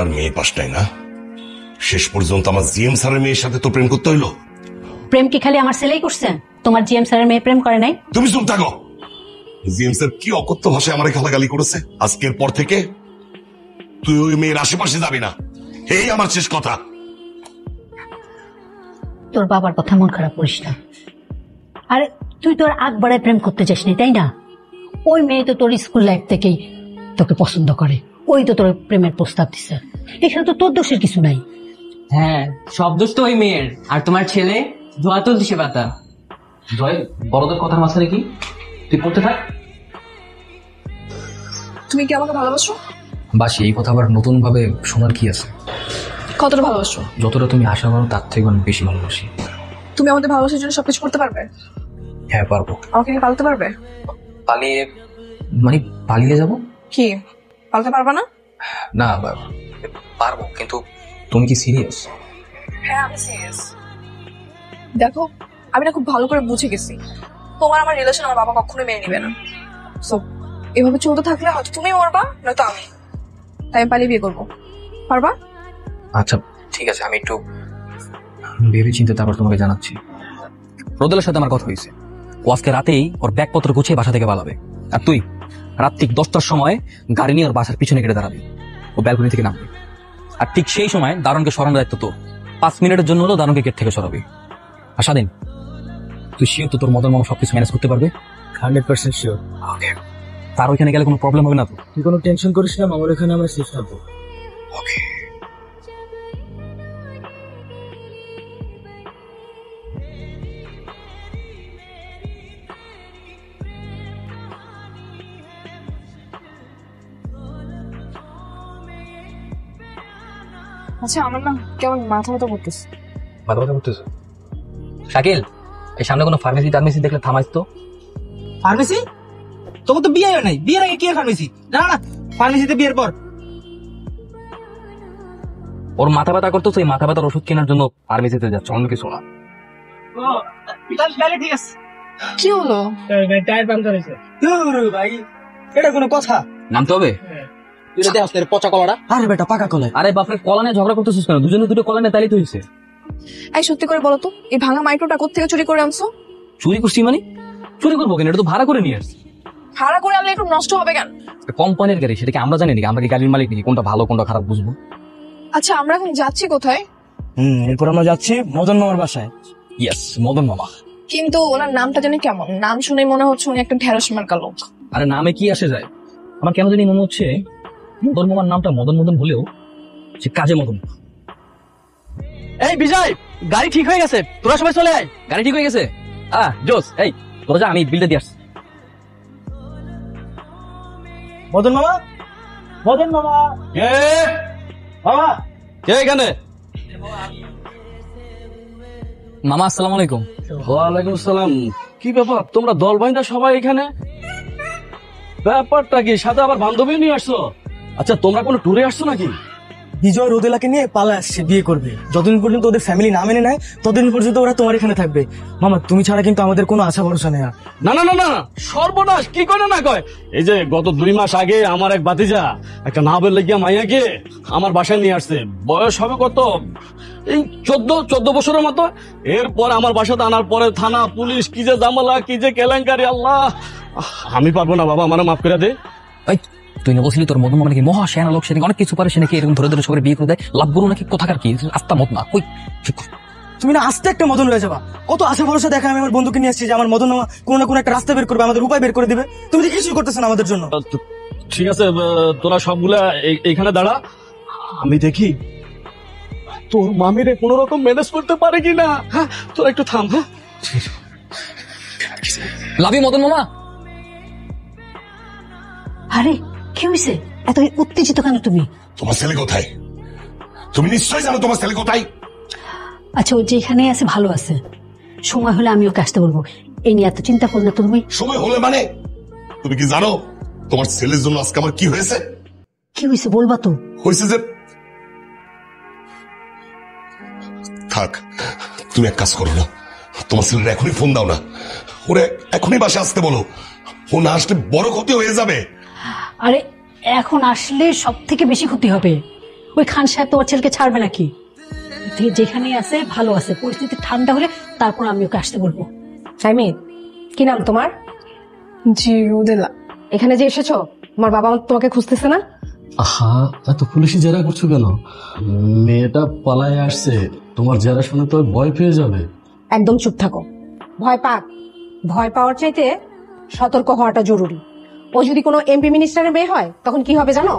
আর মেয়ে পাস নাই না? শেষ পর্যন্ত আমার জিএম স্যারের মেয়ের সাথে তো প্রেম করতে হইলো। প্রেম কি খালি আমার ছেলেই করছে? তোমার জিএম স্যারের মেয়ে প্রেম করে নাই? তুমি চুপ থাকো। জিএম স্যার কি অকথ্য ভাষায় আমার গালাগালি করেছে। আজকের পর থেকে তুই ওই মেয়ের আশেপাশে যাবি না, এই আমার শেষ কথা। তোর বাবার কথা মন খারাপ করিস না। আরে তুই তোর আগ বাড়ায় প্রেম করতে চাসনি, তাই না? ওই মেয়ে তো তোর স্কুল লাইফ থেকেই তোকে পছন্দ করে, ওই তো তোর প্রেমের প্রস্তাব দিছে। এখানে তো তোর দোষের কিছু নাই। হ্যাঁ, সব দোষ তো ওই মেয়ের। আর তোমার ছেলে ধোয়া তুলছে পাতা। জয়, বড়দের কথার মাঝখানে কি? তুই পড়তে থাক। তুমি কি আমাকে ভালোবাসো? বাসি, এই কথা আবার নতুন ভাবে শোনার কি আছে? কতটা ভালোবাসো? যতটা তুমি আশা করো তার থেকে অনেক বেশি ভালোবাসি। তুমি আমাদের ভালোবাসার জন্য সবকিছু করতে পারবে? হ্যাঁ পারবো। আমাকে নিয়ে পালাতে পারবে? পালিয়ে মানে পালিয়ে যাব? কি পালাতে পারবা না? না পারবো, কিন্তু তুমি কি সিরিয়াস? হ্যাঁ আমি সিরিয়াস। দেখো আমি না খুব ভালো করে বুঝে গেছি তোমার আমার রিলেশন আমার বাবা কখনোই মেনে নিবে না। সো এভাবে চলতে থাকলে হয়তো তুমি মরবা নয়তো আমি। তাই আমি পালিয়ে বিয়ে করবো। পারবা? আচ্ছা ঠিক আছে, আমি একটু ভেবে চিন্তে তারপর তোমাকে জানাচ্ছি। রোদেলের সাথে আমার কথা হয়েছে, ও আজকে রাতেই ওর ব্যাগপত্র গুছিয়ে বাসা থেকে পালাবে। আর তুই রাত ঠিক 10টার সময় গাড়ি নিয়ে ওর বাসার পিছনে কেটে দাঁড়াবি, ও ব্যালকনি থেকে নামবে। আর ঠিক সেই সময় দারুণকে সরানোর দায়িত্ব তোর। 5 মিনিটের জন্য হলেও দারুণকে গেট থেকে সরাবি। আর স্বাধীন, তুই শিওর তো তোর মদন মামা সবকিছু ম্যানেজ করতে পারবে? 100% শিওর। ওকে, তার ওইখানে গেলে কোনো প্রবলেম হবে না তো? তুই কোনো টেনশন করিস না, আমার এখানে আমরা সেফ থাকবো। ওকে। আচ্ছা আমার না কেমন মাথা ব্যথা করতেছে। মাথা ব্যথা করতেছে? শাকিল, এই সামনে কোনো ফার্মেসি টার্মেসি দেখলে থামাইস তো। ফার্মেসি? তোকে তো বিয়ে হয় নাই, বিয়ের আগে কি ফার্মেসি? না না, ফার্মেসিতে বিয়ের পর। ওর মাথা ব্যথা করতো, সেই মাথা ব্যথার ওষুধ কেনার জন্য ফার্মেসিতে যাচ্ছে, অন্য কিছু না। ঠিক আছে। কি হলো? টায়ার পাম্প করেছে। ভাই এটা কোনো কথা? নামতে হবে? পচা কলাটা। আরে বেটা পাকা কলা। আরে বাপরে, কলা নিয়ে ঝগড়া করতেছিস কেন? দুজনে দুটো কলা নিয়ে তাইলে তো হয়েছে। এই সত্যি করে বলো তো, এই ভাঙা মাইক্রোটা কোত্থেকে চুরি করে আনছো? চুরি করছি মানে? চুরি করবো কেন? এটা তো ভাড়া করে নিয়ে আসছি। ভাড়া করে আনলে একটু নষ্ট হবে কেন? কোম্পানির গাড়ি, সেটা কি আমরা জানি নাকি? আমরা কি গাড়ির মালিক নাকি? কোনটা ভালো কোনটা খারাপ বুঝবো? আচ্ছা আমরা এখন যাচ্ছি কোথায়? এরপর আমরা যাচ্ছি মদন মামার বাসায়। ইয়েস, মদন মামা। কিন্তু ওনার নামটা জানি কেমন, নাম শুনে মনে হচ্ছে উনি একটা ঢেঁড়স মার্কা লোক। আরে নামে কি আসে যায়? আমার কেন জানি মনে হচ্ছে মদন মামার নামটা মদন মদন হলেও সে কাজে মদন। এই বিজয়, গাড়ি ঠিক হয়ে গেছে, তোরা সবাই চলে আয়। গাড়ি ঠিক হয়ে গেছে? জোস, এই তোরা যা, আমি বিলটা দিয়ে আসছি। মদন মামা, মদন মামা। মামা কে এখানে? মামা আসসালামু আলাইকুম। ওয়ালাইকুম আসসালাম। কি ব্যাপার, তোমরা দল বাইন্দা সবাই এখানে? ব্যাপারটা কি? সাথে আবার বান্ধবী নিয়ে আসছো? আচ্ছা, তোমরা কোনো ট্যুরে আসছো নাকি? বিজয় রোদেলাকে নিয়ে পালা আসছে, বিয়ে করবে। যতদিন পর্যন্ত ওদের ফ্যামিলি না মেনে নেয় ততদিন পর্যন্ত ওরা তোমার এখানে থাকবে। মামা তুমি ছাড়া কিন্তু আমাদের কোনো আশা ভরসা নেই। না না না না, সর্বনাশ! কি করে না কয়? এই যে গত 2 মাস আগে আমার এক ভাতিজা একটা না বললে গিয়া মাইয়াকে আমার বাসায় নিয়ে আসছে। বয়স হবে কত, এই 14 বছরের মতো। এরপর আমার বাসাতে আনার পরে থানা পুলিশ, কি যে জামালা, কি যে কেলেঙ্কারি। আল্লাহ, আমি পারবো না বাবা, আমার মাফ করে দে। তুই না বলছিলি তোর মদন মামা নাকি মহা সেনা লোক, সে নাকি অনেক কিছু পারে, সে নাকি এরকম ধরে ধরে সবাই বিয়ে করে দেয়, লাভ গুলো নাকি কোথাকার কি আস্তা মত না। কই তুমি না আস্তে একটা মদন হয়ে যাবা। কত আশা ভরসা দেখা আমি আমার বন্ধুকে নিয়ে আসছি যে আমার মদন মামা কোনো না কোনো একটা রাস্তা বের করবে, আমাদের উপায় বের করে দিবে। তুমি যে কিছুই করতেছ না আমাদের জন্য। ঠিক আছে, তোরা সবগুলা এইখানে দাঁড়া, আমি দেখি তোর মামিরে কোন রকম ম্যানেজ করতে পারে কিনা। হ্যাঁ, তোরা একটু থাম। হ্যাঁ, লাভি মদন মামা। আরে কি হয়েছে? এত উত্তেজিত কেন তুমি? তোমার ছেলে কোথায়? তুমি নিশ্চয়ই জানো তোমার ছেলে কোথায়। আচ্ছা ও যেখানে আছে ভালো আছে, সময় হলে আমি ওকে আসতে বলবো। এই নিয়ে এত চিন্তা করলে তুমি? সময় হলে মানে? তুমি কি জানো তোমার ছেলের জন্য আজকে আমার কি হয়েছে? কি হয়েছে বলবা তো? হয়েছে যে, থাক, তুমি এক কাজ করো না, তোমার ছেলের এখনই ফোন দাও না, ওরে এখনই বাসে আসতে বলো। ও না আসলে বড় ক্ষতি হয়ে যাবে। আরে এখন আসলে সব থেকে বেশি ক্ষতি হবে। ওই খান সাহেব তোমার ছেলেকে ছাড়বে নাকি? যেখানেই আছে ভালো আছে, পরিস্থিতি ঠান্ডা হলে তারপর আমি ওকে আসতে বলবো। সাইমি, কি নাম তোমার? জি রোদেলা। এখানে যে এসেছো, তোমার বাবা তোমাকে খুঁজতেছে না? আহা, এত পুলিশি জেরা করছো কেন? মেয়েটা পালায় আসছে, তোমার জেরা শুনে তো ভয় পেয়ে যাবে। একদম চুপ থাকো। ভয় পাক, ভয় পাওয়ার চাইতে সতর্ক হওয়াটা জরুরি। ও যদি কোনো এমপি মিনিস্টারের মেয়ে হয় তখন কি হবে জানো?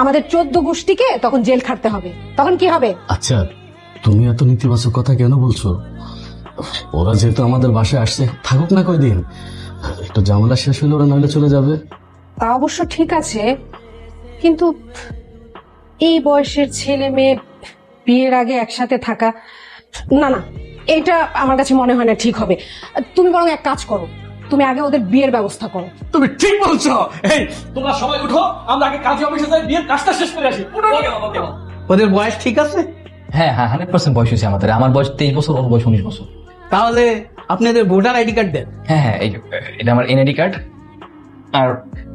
আমাদের 14 গোষ্ঠীকে তখন জেল খাটতে হবে। তখন কি হবে? আচ্ছা, তুমি এত নেতিবাচক কথা কেন বলছো? ওরা যেহেতু আমাদের বাসায় আসছে, থাকুক না কয়দিন, একটু ঝামেলা শেষ হলে ওরা নইলে চলে যাবে। তা অবশ্য ঠিক আছে, কিন্তু এই বয়সের ছেলে মেয়ে বিয়ের আগে একসাথে থাকা, না না, এটা আমার কাছে মনে হয় না ঠিক হবে। তুমি বরং এক কাজ করো, তুমি আগে ওদের বিয়ের ব্যবস্থা করো। তুমি ঠিক বলছো। এই তোমরা সবাই উঠো, আমরা আগে কাজী অফিসে যাই, বিয়ের কাজটা শেষ করে আসি। ওদের বয়স ঠিক আছে? হ্যাঁ হ্যাঁ, 100% বয়স হয়েছে আমাদের। আমার বয়স 23 বছর, ওর বয়স 19 বছর। তাহলে আপনাদের ভোটার আইডি কার্ড দেন। হ্যাঁ হ্যাঁ, এটা আমার এনআইডি কার্ড, আর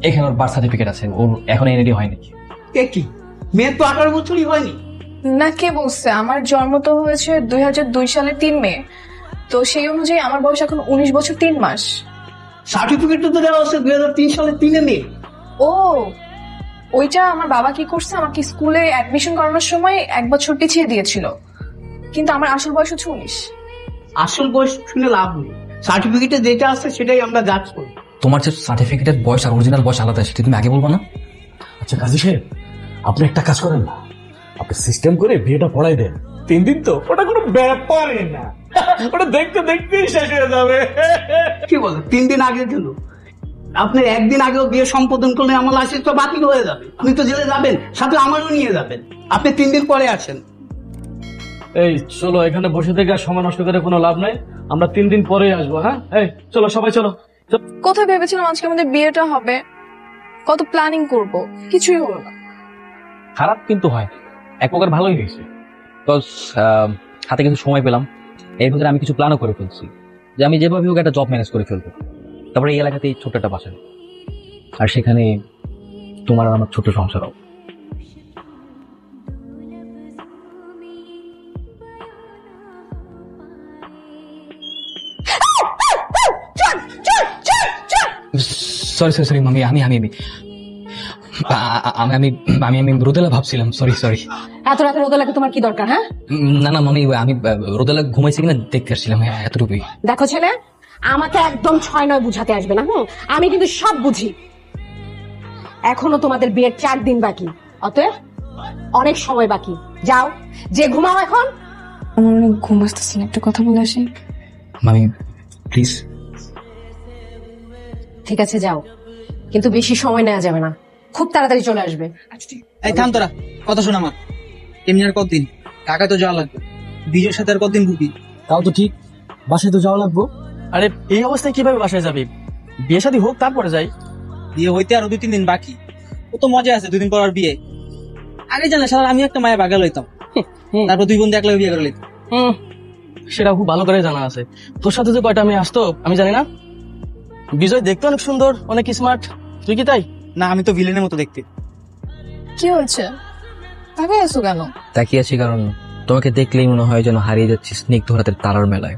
এখানে ওর বার্থ সার্টিফিকেট আছে। ওর এখন এনআইডি হয়নি। কে কি? মেয়ের তো 18 বছরই হয়নি। না, কে বলছে? আমার জন্ম তো হয়েছে 2002 সালের 3 মে, তো সেই অনুযায়ী আমার বয়স এখন 19 বছর 3 মাস। সার্টিফিকেট তো দেওয়া আছে 2003 সালে 3 মে। ও, ওইটা আমার বাবা কি করছে, আমাকে স্কুলে অ্যাডমিশন করানোর সময় 1 বছর পিছিয়ে দিয়েছিল, কিন্তু আমার আসল বয়স হচ্ছে 19। আসল বয়স শুনে লাভ নেই, সার্টিফিকেটে যেটা আছে সেটাই আমরা যাচ করি। তোমার যে সার্টিফিকেটের বয়স আর অরিজিনাল বয়স আলাদা, সেটা তুমি আগে বলবো না? আচ্ছা কাজী সাহেব, আপনি একটা কাজ করেন না, আপনি সিস্টেম করে বিয়েটা পড়াই দেন। 3 দিন তো, ওটা কোনো ব্যাপারই না, ওটা দেখতে দেখতেই শেষ হয়ে যাবে। কি বলে 3 দিন আগে গেল? আপনি একদিন আগেও বিয়ে সম্পাদন করলে আমার লাইসেন্স তো বাতিল হয়ে যাবে। আপনি তো জেলে যাবেন, সাথে আমারও নিয়ে যাবেন। আপনি 3 দিন পরে আসেন। এই চলো, এখানে বসে থেকে আর সময় নষ্ট করে কোনো লাভ নাই, আমরা 3 দিন পরে আসবো। হ্যাঁ, এই চলো সবাই চলো। কোথায় ভেবেছিলাম আজকে আমাদের বিয়েটা হবে, কত প্ল্যানিং করব, কিছুই হলো না। খারাপ কিন্তু হয়, এক প্রকার ভালোই হয়েছে। বিকজ হাতে কিছু সময় পেলাম, এর ভিতরে আমি কিছু প্ল্যানও করে ফেলছি যে আমি যেভাবে হোক একটা জব ম্যানেজ করে ফেলবো। তারপরে এই এলাকাতেই ছোট্ট একটা বাসা, আর সেখানে তোমার আর আমার ছোট্ট সংসার হবে। সরি সরি সরি মামি, আমি আমি আমি আমি আমি আমি রোদেলা ভাবছিলাম। Sorry sorry. এত রাতে রোদেলাকে তোমার কি দরকার? হ্যাঁ, না না মামি, আমি রোদেলা ঘুমাইছি কিনা দেখতে আসছিলাম, এতটুকুই। দেখো ছেলে, আমাকে একদম 6-9 বুঝাতে আসবে না। আমি কিন্তু সব বুঝি। এখনো তোমাদের বিয়ের 4 দিন বাকি, অতএব অনেক সময় বাকি। যাও, যে ঘুমাও এখন। আমার অনেক ঘুম আসতেছে না, একটা কথা বলে আসি। মামি প্লিজ। ঠিক আছে যাও, কিন্তু বেশি সময় নেওয়া যাবে না, খুব তাড়াতাড়ি চলে আসবে। এই থাম তোরা, কথা শোন আমার। এমনি আর কতদিন ঢাকায় তো যাওয়া লাগবে, বিজয়ের সাথে আর কতদিন ঘুরবি? তাও তো ঠিক, বাসায় তো যাওয়া লাগবো। আরে এই অবস্থায় কিভাবে বাসায় যাবি? বিয়ে শাদী হোক তারপরে যাই। বিয়ে হইতে আরো 2-3 দিন বাকি, ও তো মজা আছে 2 দিন পর আর বিয়ে। আগে জানা সারা আমি একটা মায়া বাগা লইতাম, তারপর 2 বন্ধু একলা বিয়ে করে লইতাম। সেটা খুব ভালো করে জানা আছে। তোর সাথে যে কয়টা মেয়ে আসতো আমি জানি না। বিজয় দেখতে অনেক সুন্দর, অনেক স্মার্ট, তুই কি তাই? না, আমি তো ভিলেনের মতো দেখতে। কি হয়েছে, তাকাই আছো কেন? তাকিয়ে আছি কারণ তোমাকে দেখলেই মনে হয় যেন হারিয়ে যাচ্ছি স্নিগ্ধ রাতের তারার মেলায়,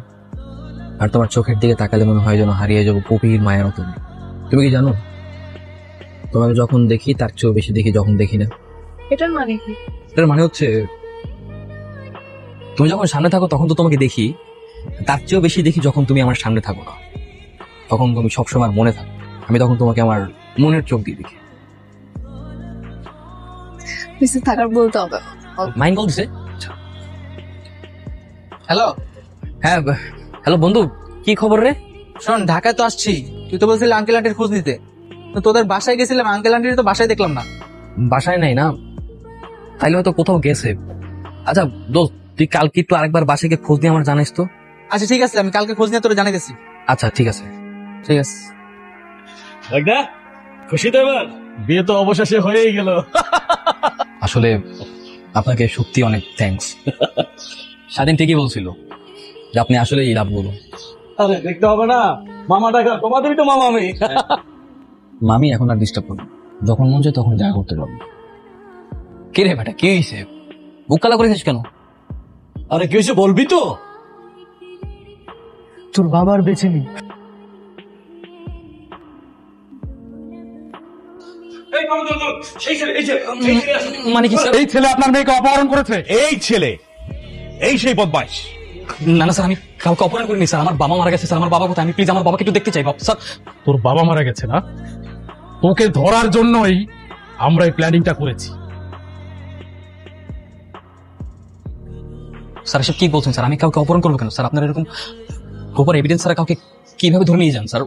আর তোমার চোখের দিকে তাকালে মনে হয় যেন হারিয়ে যাবো গভীর মায়ের মতো। তুমি কি জানো, তোমাকে যখন দেখি তার চেয়েও বেশি দেখি যখন দেখি না। এটার মানে কি? এটার মানে হচ্ছে তুমি যখন সামনে থাকো তখন তো তোমাকে দেখি, তার চেয়েও বেশি দেখি যখন তুমি আমার সামনে থাকো না। তখন তুমি সবসময় মনে থাকো, আমি তখন তোমাকে আমার মনের চোখ দিয়ে দেখি। বেশি থাকার বলতে হবে। মাইন্ড কল দিছে। হ্যালো। হ্যাঁ হ্যালো বন্ধু, কি খবর রে? শোন, ঢাকায় তো আসছি, তুই তো বলছিলি আঙ্কেল আন্টির খোঁজ নিতে, তো তোদের বাসায় গেছিলাম, আঙ্কেল আন্টির তো বাসায় দেখলাম না। বাসায় নাই না? তাইলে হয়তো কোথাও গেছে। আচ্ছা দোস্ত, তুই কালকে একটু আরেকবার বাসায় গিয়ে খোঁজ নিয়ে আমার জানাইস তো। আচ্ছা ঠিক আছে, আমি কালকে খোঁজ নিয়ে তোরা জানাইতেছি। আচ্ছা ঠিক আছে। ঠিক আছে। খুশি তো এবার? বিয়ে তো অবশেষে হয়েই গেল। আসলে আপনাকে সত্যি অনেক থ্যাঙ্কস। স্বাধীন ঠিকই বলছিল যে আপনি আসলে এই লাভ বলুন। আরে দেখতে হবে না, মামা ডাকা, তোমাদেরই তো মামা আমি। মামি এখন আর ডিস্টার্ব করুন, যখন মন চায় তখন যা করতে পারবো। কে রে বেটা, কি হয়েছে? বুক কালা করেছিস কেন? আরে কি হয়েছে বলবি তো? তোর বাবার বেঁচে নেই। মানে কি স্যার? এই ছেলে আপনার মেয়েকে অপহরণ করেছে। এই ছেলে, এই সেই বদমাইশ। না না স্যার, আমি কাউকে অপহরণ করিনি স্যার। আমার বাবা মারা গেছে স্যার। আমার বাবা কোথায়? আমি প্লিজ আমার বাবাকে একটু দেখতে চাই স্যার। তোর বাবা মারা গেছে না? তোকে ধরার জন্যই আমরা এই প্ল্যানিংটা করেছি। স্যার এসব কি বলছেন স্যার? আমি কাউকে অপহরণ করবো কেন স্যার? আপনার এরকম প্রপার এভিডেন্স ছাড়া কাউকে কিভাবে ধরে নিয়ে যান স্যার?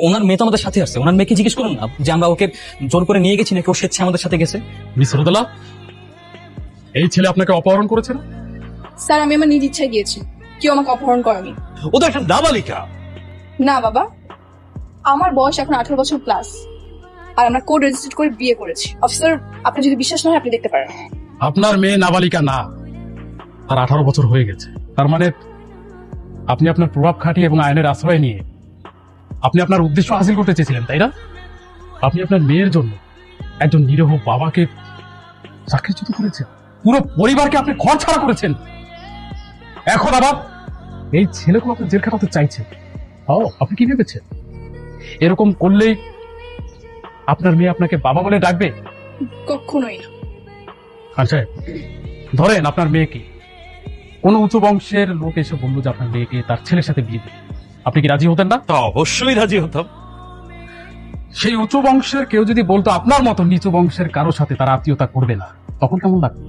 ওনার মেয়ে তো আমাদের সাথে আসছে। ওনার মেয়েকে জিজ্ঞেস করুন না যে আমরা ওকে জোর করে নিয়ে গেছি নাকি ও স্বেচ্ছায় আমাদের সাথে গেছে। মিস রোদেলা, এই ছেলে আপনাকে অপহরণ করেছে না? স্যার আমি আমার নিজ ইচ্ছায় গিয়েছি, কেউ আমাকে অপহরণ করেনি। ও তো একটা নাবালিকা। না বাবা, আমার বয়স এখন 18 বছর প্লাস, আর আমরা কোড রেজিস্টার করে বিয়ে করেছি। অফিসার, আপনি যদি বিশ্বাস না হয় আপনি দেখতে পারেন। আপনার মেয়ে নাবালিকা না, তার 18 বছর হয়ে গেছে। তার মানে আপনি আপনার প্রভাব খাটিয়ে এবং আইনের আশ্রয় নিয়ে আপনি আপনার উদ্দেশ্য হাসিল করতে চেয়েছিলেন, তাই না? আপনি আপনার মেয়ের জন্য একজন নিরীহ বাবাকে চাকরিচ্যুত করেছেন, পুরো পরিবারকে আপনি ঘর ছাড়া করেছেন। এখন আবার এই ছেলেগুলো আপনি জেল খাটাতে চাইছেন। আপনি কি ভেবেছেন এরকম করলেই আপনার মেয়ে আপনাকে বাবা বলে ডাকবে? কখনোই না। আচ্ছা, ধরেন আপনার মেয়েকে কোন উঁচু বংশের লোক এসে বললো যে আপনার মেয়েকে তার ছেলের সাথে বিয়ে দিবে, আপনি কি রাজি হতেন না? অবশ্যই রাজি হতাম। সেই উঁচু বংশের কেউ যদি বলতো আপনার মতো নিচু বংশের কারো সাথে তার আত্মীয়তা করবে না, তখন কেমন লাগবে?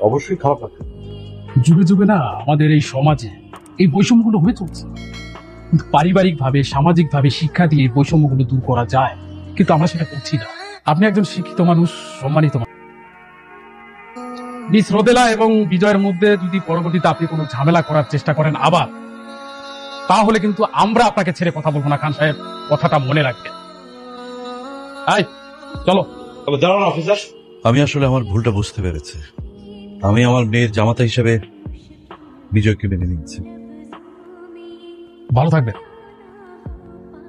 অবশ্যই খারাপ লাগবে। যুগে যুগে না আমাদের এই সমাজে এই বৈষম্যগুলো হয়ে চলছে, কিন্তু পারিবারিক ভাবে সামাজিক ভাবে শিক্ষা দিয়ে এই বৈষম্যগুলো দূর করা যায়, কিন্তু আমরা সেটা করছি না। আপনি একজন শিক্ষিত মানুষ, সম্মানিত মানুষ। মিস রোদেলা এবং বিজয়ের মধ্যে যদি পরবর্তীতে আপনি কোনো ঝামেলা করার চেষ্টা করেন আবার, তাহলে কিন্তু আমরা আপনাকে ছেড়ে কথা বলবো না। খান সাহেব, কথাটা মনে রাখবেন। চলো। দাঁড়ান অফিসার, আমি আসলে আমার ভুলটা বুঝতে পেরেছি। আমি আমার মেয়ের জামাতা হিসেবে বিজয়কে মেনে নিয়েছি। ভালো থাকবেন।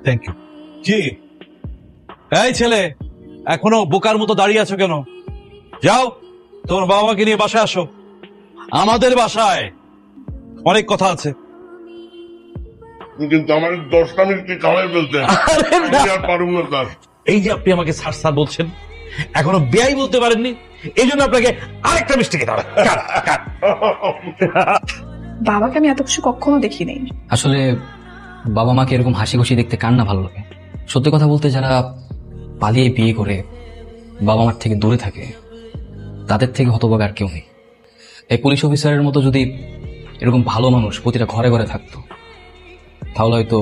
Thank you. কি এই ছেলে, এখনো বোকার মতো দাঁড়িয়ে আছো কেন? যাও, তোমার বাবা মাকে নিয়ে বাসায় আসো। আমাদের বাসায় অনেক কথা আছে। কিন্তু আমার 10টা মিনিট খাওয়াই ফেলতেন, আর পারুম না স্যার। এই যে আপনি আমাকে স্যার স্যার বলছেন, এখনো বেয়াই বলতে পারেননি, এই জন্য আপনাকে আরেকটা মিষ্টি খেতে হবে। বাবাকে আমি এত কিছু কখনো দেখি নাই। আসলে বাবা মাকে এরকম হাসি খুশি দেখতে কার না ভালো লাগে? সত্যি কথা বলতে, যারা পালিয়ে বিয়ে করে বাবা মার থেকে দূরে থাকে, তাদের থেকে হতভাগা আর কেউ নেই। এই পুলিশ অফিসারের মতো যদি এরকম ভালো মানুষ প্রতিটা ঘরে ঘরে থাকতো, তাহলে হয়তো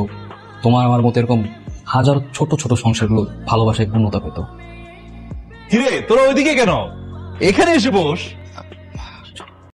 তোমার আমার মতো এরকম হাজারো ছোট ছোট সংসারগুলো ভালোবাসায় পূর্ণতা পেত। কিরে, তোরা ওইদিকে কেন? এখানে এসে বস।